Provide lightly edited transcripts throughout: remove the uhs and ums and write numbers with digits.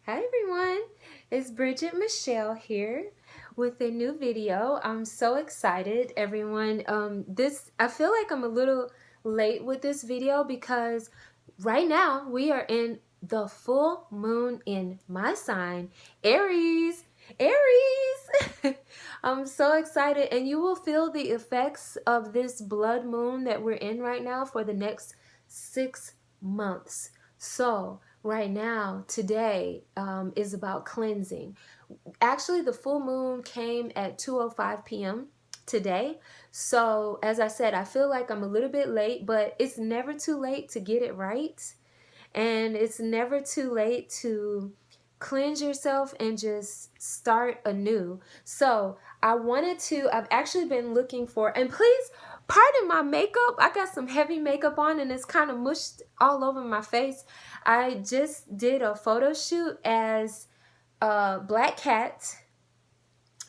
Hi everyone, it's Bridget Michelle here with a new video. I'm so excited, everyone. I feel like I'm a little late with this video because right now we are in the full moon in my sign, Aries. Aries! I'm so excited, and you will feel the effects of this blood moon that we're in right now for the next 6 months. So, right now, today is about cleansing. Actually, the full moon came at 2:05 p.m. today. So, as I said, I feel like I'm a little bit late, but it's never too late to get it right. And it's never too late to cleanse yourself and just start anew. So I've actually been looking for, and please pardon my makeup. I got some heavy makeup on and it's kind of mushed all over my face. I just did a photo shoot as Black Cat,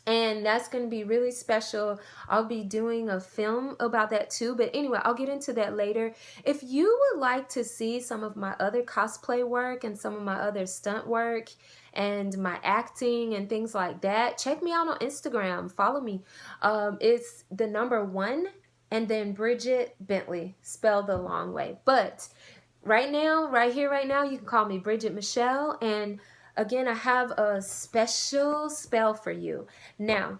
and that's going to be really special. I'll be doing a film about that too, but anyway, I'll get into that later. If you would like to see some of my other cosplay work and some of my other stunt work and my acting and things like that, check me out on Instagram. Follow me. It's the number 1 and then Bridget Bentley, spelled the long way. But right now, right here, right now, you can call me Bridget Michelle. And again, I have a special spell for you. Now,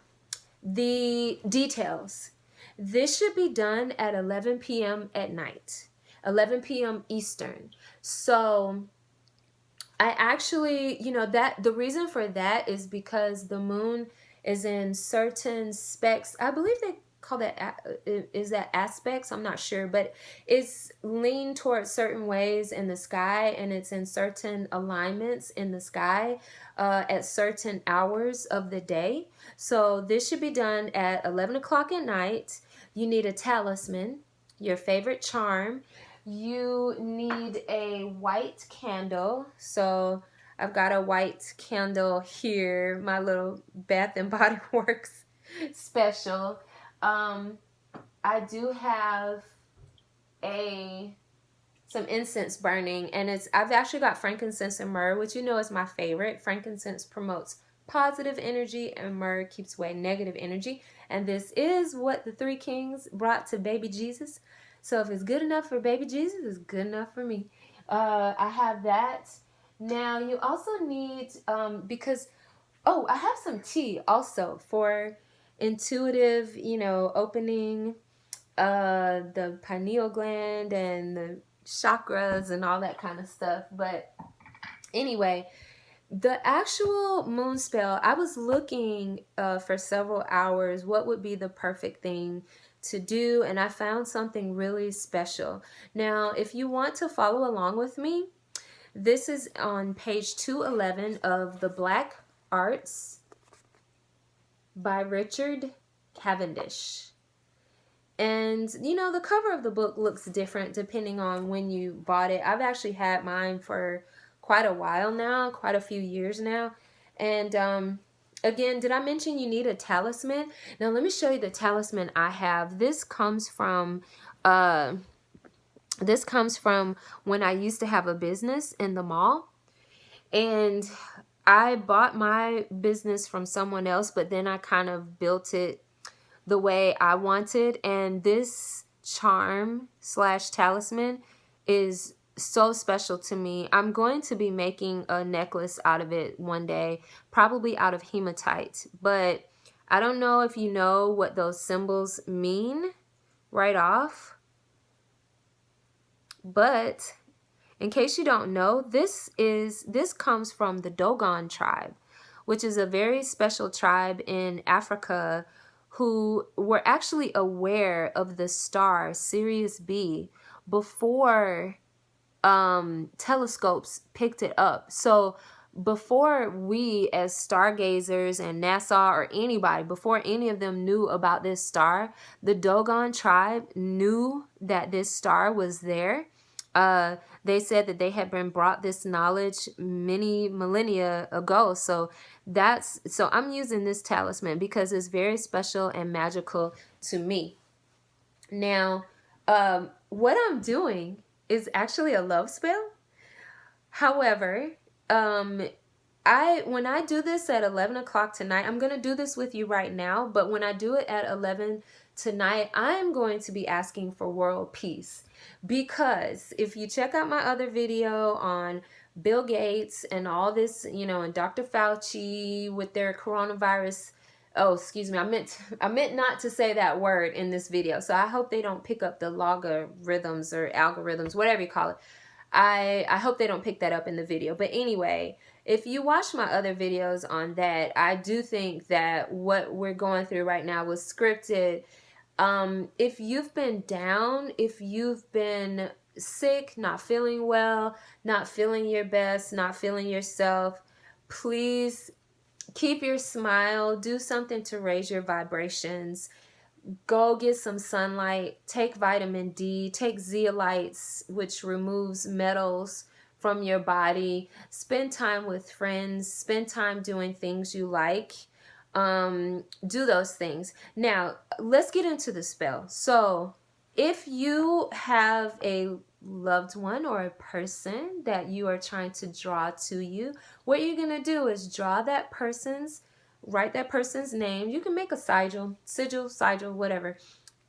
the details. This should be done at 11 p.m. at night, 11 p.m. Eastern. So I actually, that the reason for that is because the moon is in certain specs. I believe they call that, is that aspects? I'm not sure, but it's leaned towards certain ways in the sky, and it's in certain alignments in the sky at certain hours of the day. So this should be done at 11 o'clock at night. You need a talisman, your favorite charm. You need a white candle. So I've got a white candle here, my little Bath and Body Works special. I do have some incense burning, and I've actually got frankincense and myrrh, which is my favorite. Frankincense promotes positive energy and myrrh keeps away negative energy. And this is what the 3 kings brought to baby Jesus. So if it's good enough for baby Jesus, it's good enough for me. I have that. Now you also need, I have some tea also for intuitive, opening the pineal gland and the chakras and all that kind of stuff. But anyway, the actual moon spell, I was looking for several hours what would be the perfect thing to do, and I found something really special. Now, if you want to follow along with me, this is on page 211 of The Black Arts by Richard Cavendish. And, the cover of the book looks different depending on when you bought it. I've actually had mine for quite a while now, quite a few years now. And again, did I mention you need a talisman? Now, let me show you the talisman I have. This comes from when I used to have a business in the mall. And I bought my business from someone else, but then I kind of built it the way I wanted, and this charm / talisman is so special to me. I'm going to be making a necklace out of it one day, probably out of hematite, but I don't know if you know what those symbols mean right off. But in case you don't know, this comes from the Dogon tribe, which is a very special tribe in Africa who were actually aware of the star Sirius B before telescopes picked it up. So before we as stargazers and NASA or anybody, before any of them knew about this star, the Dogon tribe knew that this star was there. They said that they had been brought this knowledge many millennia ago. So I'm using this talisman because it's very special and magical to me. Now, what I'm doing is actually a love spell. However, when I do this at 11 o'clock tonight, I'm going to do this with you right now, but when I do it at 11 tonight, I'm going to be asking for world peace. Because if you check out my other video on Bill Gates and all this, you know, and Dr. Fauci with their coronavirus, oh, excuse me, I meant not to say that word in this video. So I hope they don't pick up the logarithms or algorithms, whatever you call it. I hope they don't pick that up in the video. But anyway, if you watch my other videos on that, I do think that what we're going through right now was scripted. If you've been down, if you've been sick, not feeling well, not feeling your best, not feeling yourself, please keep your smile. Do something to raise your vibrations. Go get some sunlight, take vitamin D, take zeolites, which removes metals from your body. Spend time with friends, spend time doing things you like. Do those things. Now, let's get into the spell. So, if you have a loved one or a person that you are trying to draw to you, what you're going to do is write that person's name. You can make a sigil, whatever.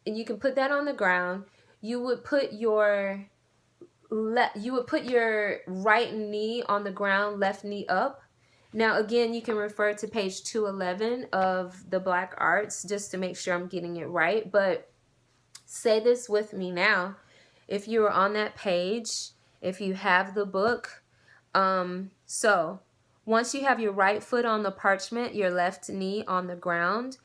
And you can put that on the ground. You would put your right knee on the ground, left knee up. Now, again, you can refer to page 211 of the Black Arts just to make sure I'm getting it right. But say this with me now. If you are on that page, if you have the book, so once you have your right foot on the parchment, your left knee on the ground,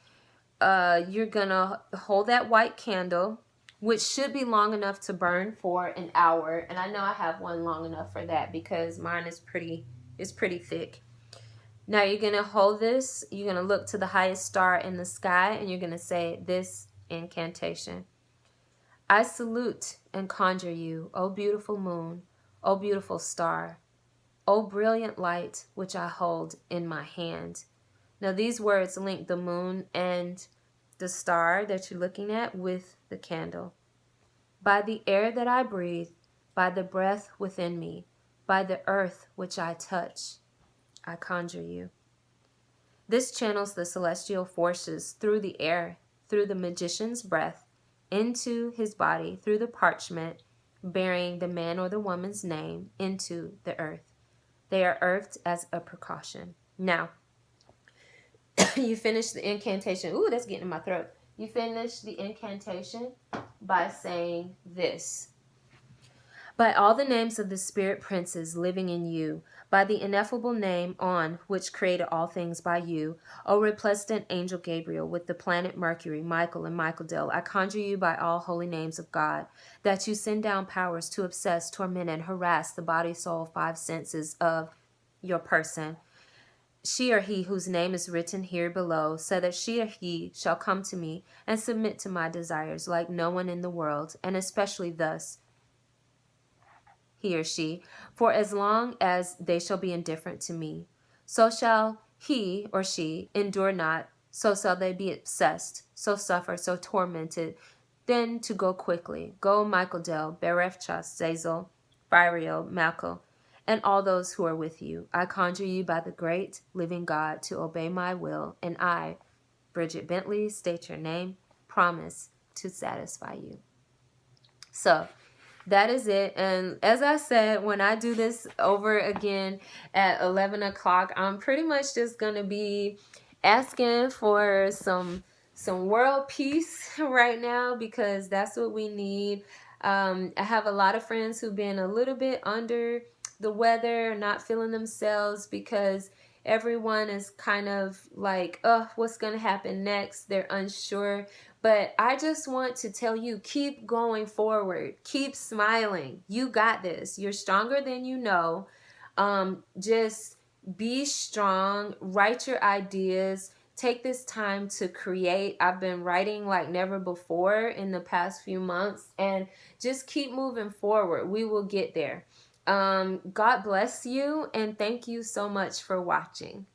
you're going to hold that white candle, which should be long enough to burn for an hour. And I know I have one long enough for that because mine is pretty thick. Now you're going to hold this. You're going to look to the highest star in the sky and you're going to say this incantation. I salute and conjure you, O beautiful moon, O beautiful star, O brilliant light which I hold in my hand. Now these words link the moon and the star that you're looking at with the candle. By the air that I breathe, by the breath within me, by the earth which I touch, I conjure you. This channels the celestial forces through the air, through the magician's breath, into his body, through the parchment, bearing the man or the woman's name into the earth. They are earthed as a precaution. Now, you finish the incantation. Ooh, that's getting in my throat. You finish the incantation by saying this. By all the names of the spirit princes living in you, by the ineffable name on which created all things by you, O resplendent angel Gabriel, with the planet Mercury, Michael, and Michaeldale, I conjure you by all holy names of God, that you send down powers to obsess, torment, and harass the body, soul, five senses of your person. She or he whose name is written here below, so that she or he shall come to me and submit to my desires like no one in the world, and especially thus, he or she, for as long as they shall be indifferent to me. So shall he or she endure not, so shall they be obsessed, so suffer, so tormented, then to go quickly. Go Michaeldale, Berefchas, Zazel, Phiriel, Malchel, and all those who are with you. I conjure you by the great living God to obey my will, and I, Bridget Bentley, state your name, promise to satisfy you. So, that is it. And as I said, when I do this over again at 11 o'clock, I'm pretty much just going to be asking for some world peace right now, because that's what we need. I have a lot of friends who've been a little bit under the weather, not feeling themselves, because everyone is kind of like, oh, what's going to happen next? They're unsure. But I just want to tell you, keep going forward. Keep smiling. You got this. You're stronger than you know. Just be strong. Write your ideas. Take this time to create. I've been writing like never before in the past few months. And just keep moving forward. We will get there. God bless you. And thank you so much for watching.